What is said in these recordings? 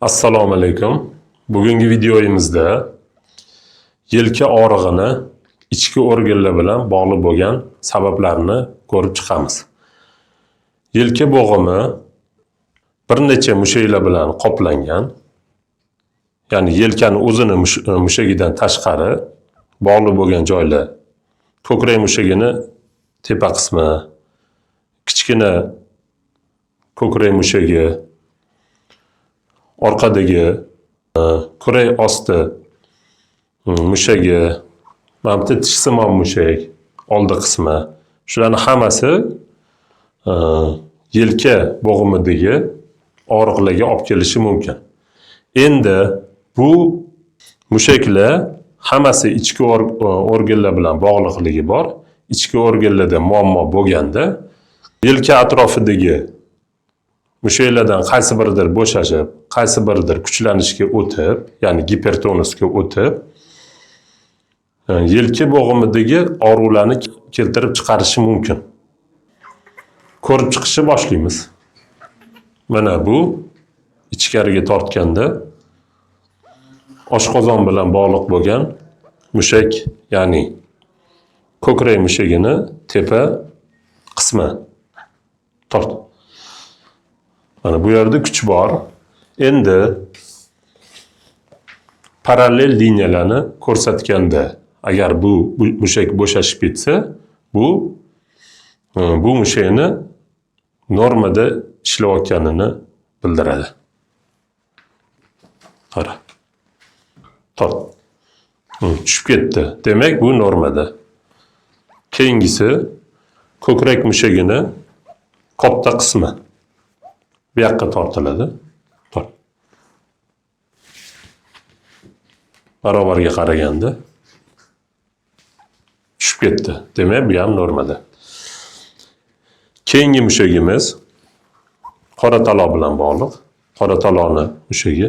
Assalomu alaykum. Bugungi videoyimizda yelka og'rig'ini ichki organlar bilan bog'liq bo'lgan sabablarni ko'rib chiqamiz. Yelka bo'g'imi bir necha mushaklar bilan qoplangan. Ya'ni yelkani o'zini mushagidan tashqari bog'liq bo'lgan joylar ko'krak mushagini tepa qismi, kichkina ko'krak mushagi, orqadagi kurak osti mushagi, mana bu tishsimon mushak, oldi qismi, shularning hammasi yelka bo'g'imidagi og'riqlarga olib kelishi mumkin. Endi bu mushaklar hammasi ichki organlar bilan bog'liqligi bor. Ichki organlarda muammo bo'lganda yelka atrofidagi mushaklardan qaysi biridir bo'shashib, qaysi biridir kuchlanishga o'tib, ya'ni gipertonusga o'tib, yelka bo'g'imidagi og'riqlarni keltirib chiqarishi mumkin. Ko'rib chiqishni boshlaymiz. Mana bu ichkariga tortganda oshqozon bilan bog'liq bo'lgan mushak, ya'ni ko'krak mushagini tepa qismi. Tort. Mana bu yerda kuch bor. Endi parallel liniyalarni ko'rsatganda, agar bu mushak bo'shashib ketsa, bu mushakni normada ishlayotganini bildiradi. Qara. Tort. Tushib ketdi. Demak, bu normada. Keyingisi ko'krak mushagini katta qismi. Bu yoqqa tortiladi. Tort. Barobarga qaraganda tushib ketdi. Demak, bu ham normada. Keyingi mushagimiz qora taloq bilan bog'liq. Qora taloqni mushagi.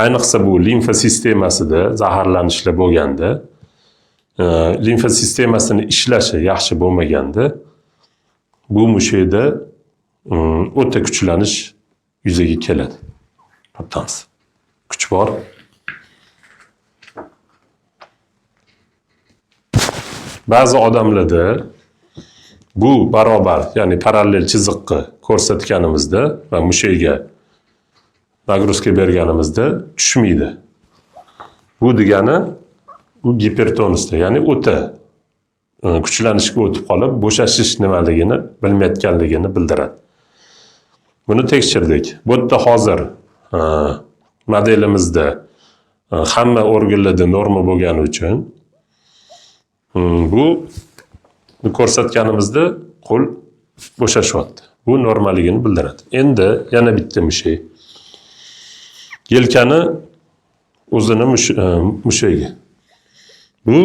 Ayniqsa bu limfa sistemasida zaharlanishlar bo'lganda, limfa sistemasini ishlashi yaxshi bo'lmaganda, bu mushakda o'ta kuchlanish yuzaga keladi. Toptamiz. Kuch bor. Ba'zi odamlarda bu barobar, ya'ni parallel chiziqqa ko'rsatganimizda va mushakga nagruzka berganimizda tushmaydi. Bu degani u gipertonusda, ya'ni o'ta kuchlanishga o'tib qolib, bo'shashish nimaligini bilmayotganligini bildiradi. Buni tekshirdik. Bu yerda hozir modelimizda hamma organlarda norma bo'lgani uchun bu ko'rsatganimizda qo'l bo'shashyapti. Bu normalligini bildiradi. Endi yana bitta mushak. Yelkani o'zini mushagi. Bu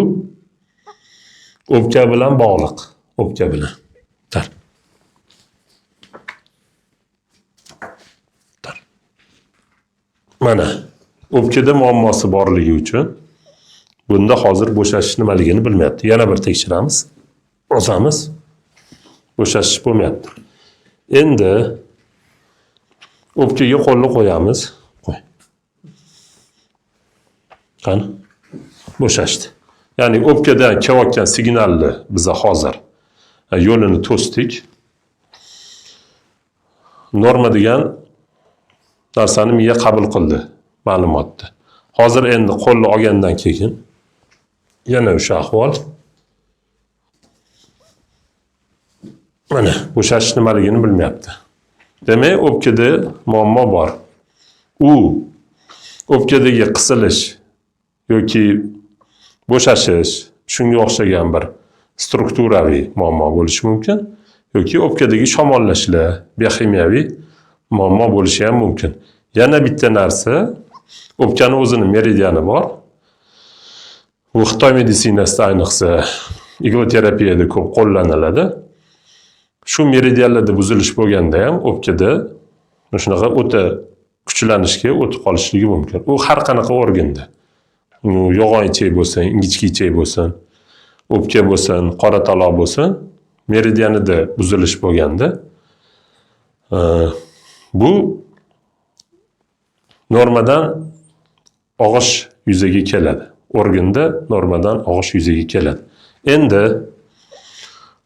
o'pka bilan bog'liq. O'pka bilan. Mana o'pkada muammosi borligi uchun bunda hozir bo'shashish nimaligini bilmayapti. Yana bir tekshiramiz. Bosamiz. Bo'shashish bo'lmayapti. Endi o'pkaga qo'lni qo'yamiz. Qo'y. Qani? Bo'shashdi. Ya'ni o'pkadan kelayotgan signalni biz hozir yo'lini to'sdik. Norma degan narsani miya qabul qildi ma'lumotni. Hozir endi qo'lni olgandan keyin yana o'sha ahvol. Mana bo'shash nimaligini bilmayapti. Demak, o'pkada muammo bor. U o'pkadagi qisilish yoki bo'shashish, shunga o'xshagan bir strukturaviy muammo bo'lishi mumkin, yoki o'pkadagi shamollashlar, biokimiyaviy muammo bo'lishi ham mumkin. Yana bitta narsa, o'pkani o'zini meridiani bor. Bu Xitoy meditsinasida ayniqsa igloterapiyada ko'p qo'llaniladi. Shu meridianlarda buzilish bo'lganda ham o'pkada shunaqa o'ta kuchlanishga o'tib qolishligi mumkin. U har qanaqa organda. Yo'g'on ichak bo'lsin, ingichka ichak bo'lsin, o'pka bo'lsin, qora taloq bo'lsin, meridianida buzilish bo'lganda bu normadan og'ish yuzaga keladi. Organda normadan og'ish yuzaga keladi. Endi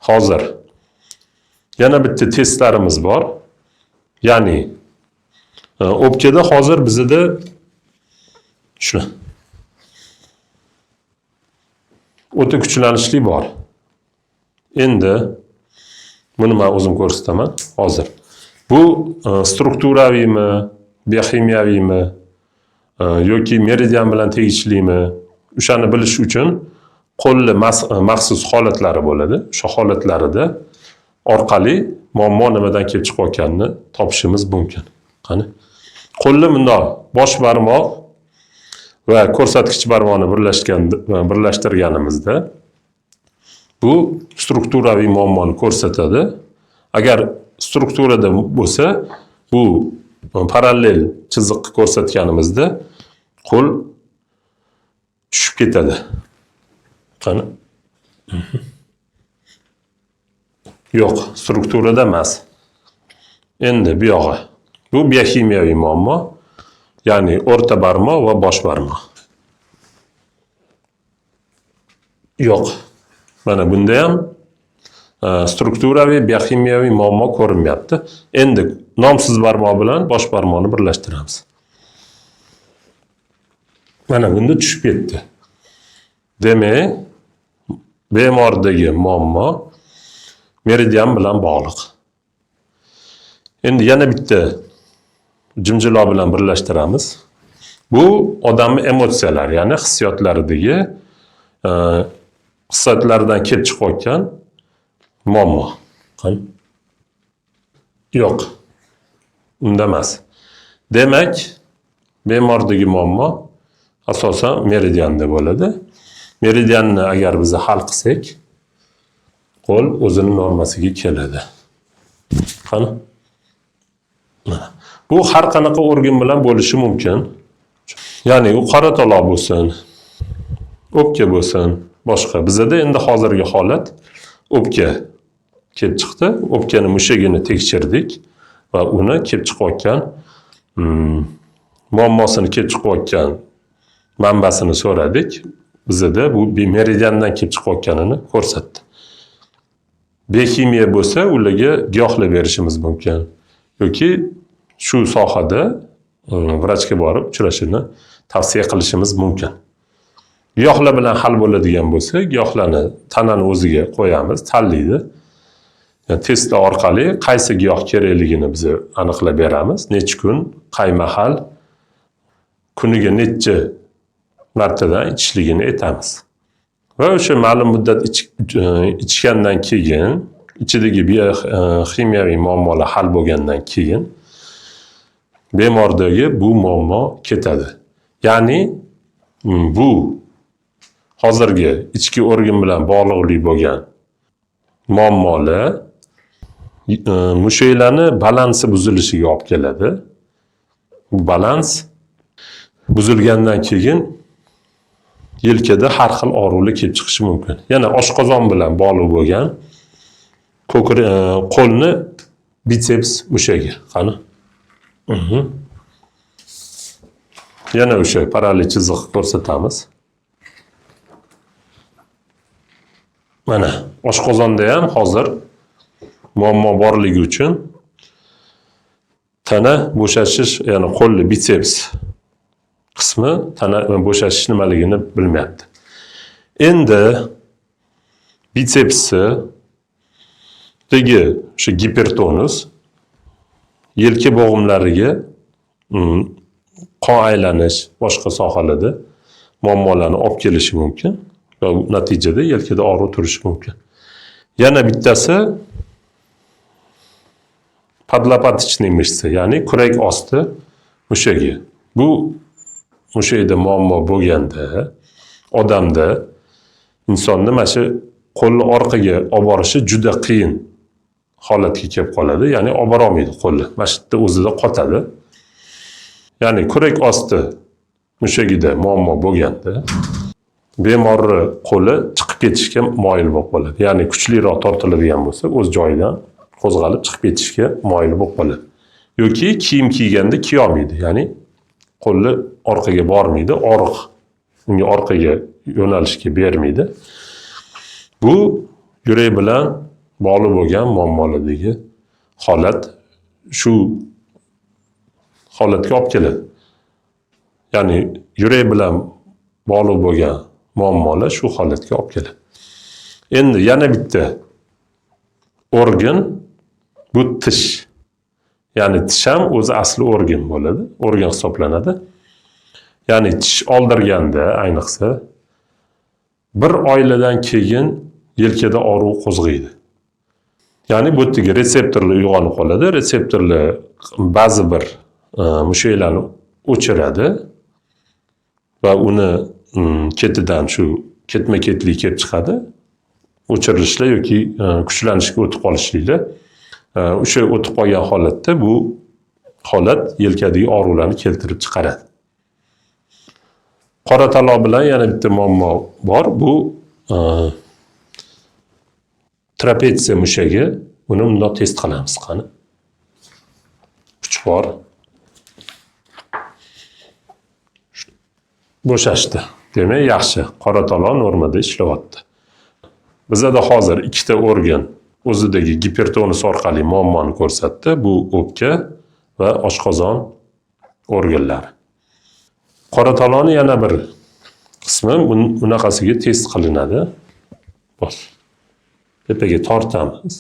hozir yana bitta testlarimiz bor. Ya'ni o'pkada hozir bizda shuni o'ta kuchlanishli bor. Endi buni men o'zim ko'rsataman hozir. Bu strukturaviymi, biokimyaviymi yoki meridian bilan tegishlimi, o'shani bilish uchun qo'lli maxsus holatlari bo'ladi. O'sha holatlarida orqali muammo nimadan kelib chiqayotganini topishimiz mumkin. Qani? Qo'lni bundoq bosh barmoq va ko'rsatkich barmoqni birlashtirganimizda bu strukturaviy muammoni ko'rsatadi. Agar strukturada bo'lsa, bu parallel chiziqni ko'rsatganimizda qo'l tushib ketadi. Qani? Yo'q, strukturada emas. Endi bu yog'i. Bu biokimyoviy muammo, ya'ni o'rta barmoq va bosh barmoq. Yo'q. Mana bunda ham strukturaviy biokimyoviy muammo ko'rinmayapti. Endi nomsiz barmoq bilan bosh barmoqni birlashtiramiz. Mana bunda tushib ketdi. Demak, bemordagi muammo meridian bilan bog'liq. Endi yana bitta jimjilo bilan birlashtiramiz. Bu odamning emotsiyalari, ya'ni hissiyotlaridagi hissiyotlardan kelib chiqayotgan muammo. Qani? Yo'q. Unda emas. Demak, bemordagi muammo asosan meridianda bo'ladi. Meridianni agar biz hal qilsak, qo'l o'zining normasiga keladi. Qani? Bu har qanaqa organ bilan bo'lishi mumkin. Ya'ni u qora taloq bo'lsin, o'pka bo'lsin, boshqa. Bizda endi hozirgi holat o'pka kelib chiqdi. O'pkani mushagini tekshirdik va uni kelib chiqayotgan muammosini kelib chiqayotgan manbasini so'radik. Bizda bu meridiandan kelib chiqayotganini ko'rsatdi. Biokimiya bo'lsa, ularga giyohlar berishimiz mumkin. Yoki shu sohada vrachga borib uchrashishni tavsiya qilishimiz mumkin. Giyohlar bilan hal bo'ladigan bo'lsa, giyohlarni tanani o'ziga qo'yamiz, tanlaydi. Yani testlar orqali qaysi giyoh kerakligini biz aniqlab beramiz. Necha kun, qay mahal, kuniga necha martadan ichishligini aytamiz. Va o'sha ma'lum muddat ichgandan keyin, ichidagi biokimyoviy muammolar hal bo'lgandan keyin bemordagi bu muammo ketadi. Ya'ni bu hozirgi ichki organ bilan bog'liqlik bo'lgan muammolar mushaklarni balansi buzilishiga olib keladi. Bu balans buzilgandan keyin yelkada har xil og'riqlar kelib chiqishi mumkin. Yana oshqozon bilan bog'liq bo'lgan qo'lni biceps mushagi. Qani? Yana o'sha parallel chiziq ko'rsatamiz. Mana oshqozonda ham hozir muammo borligi uchun tana bo'shashish, ya'ni qo'lni biceps qismi tana bo'shashish nimaligini bilmayapti. Endi bitsepsdagi o'sha gipertonus yelka bo'g'imlariga qon aylanish, boshqa sohalarda muammolarni olib kelishi mumkin va natijada yelkada og'riq turishi mumkin. Yana bittasi podlopatичный mishsa, ya'ni kurak osti mushagi. Bu mushakda muammo bo'lganda odamda insonni mana shu qo'lni orqaga olib borishi juda qiyin holatga kelib qoladi. Ya'ni olib bora olmaydi qo'lni. Mana shu yerda o'zida qotadi. Ya'ni kurak osti mushagida muammo bo'lganda bemorni qo'li chiqib ketishga moyil bo'lib qoladi. Ya'ni kuchliroq tortiladigan bo'lsa, o'z joyidan qo'zg'alib chiqib ketishga moyil bo'lib qoladi. Yoki kiyim kiyganda kiy olmaydi. Ya'ni qo'lni orqaga bormaydi, og'riq unga orqaga yo'nalishga bermaydi. Bu yurak bilan bog'liq bo'lgan muammolardagi holat shu holatga olib keladi. Ya'ni yurak bilan bog'liq bo'lgan muammolar shu holatga olib keladi. Endi yana bitta organ bu tish. Ya'ni tish ham o'zi asli organ bo'ladi, organ hisoblanadi. Ya'ni tish oldirganda ayniqsa bir oylardan keyin yelkada og'riq qo'zg'aydi. Ya'ni bu yerdagi retseptorlar uyg'onib qoladi. Retseptorlar ba'zi bir mushaklarni o'chiradi va uni ketidan shu ketma-ketlik kelib chiqadi. O'chirilishlar yoki kuchlanishga o'tib qolishliklar. O'sha o'tib qolgan holatda bu holat yelkadagi og'riqlarni keltirib chiqaradi. Qora taloq bilan yana bitta muammo bor. Bu trapetsiya mushagi. Buni bundoq test qilamiz qani. Kuch bor. Bo'shashdi. Demak, yaxshi. Qora taloq normada ishlayapti. Bizda hozir ikkita organ o'zidagi gipertonus orqali muammoni ko'rsatdi. Bu o'pka va oshqozon organlari. Qora taloqning yana bir qismi bunaqasiga test qilinadi. Bos. Tepaga tortamiz.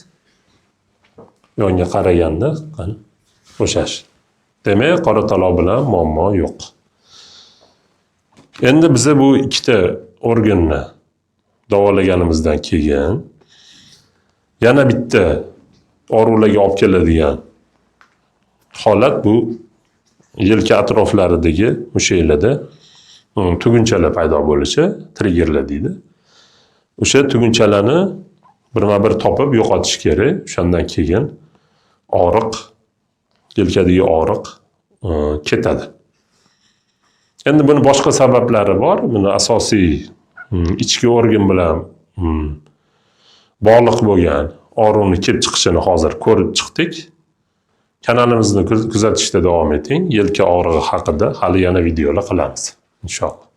Yonga qaraganda qani bo'shash. Demak, qora taloq bilan muammo yo'q. Endi biz bu ikkita organni davolaganimizdan keyin yana bitta og'riqlarga olib keladigan holat bu yelka atroflaridagi mushaklarda tugunchalar paydo bo'lishi, triggerlar deydi. O'sha tugunchalarni birma-bir topib yo'qotish kerak. O'shandan keyin og'riq, yelkadagi og'riq ketadi. Endi buni boshqa sabablari bor. Buni asosiy ichki organ bilan bog'liq bo'lgan og'riqni kelib chiqishini hozir ko'rib chiqdik. Kanalimizni kuzatishda davom eting. Yelka og'rig'i haqida hali yana videolar qilamiz, inshaalloh.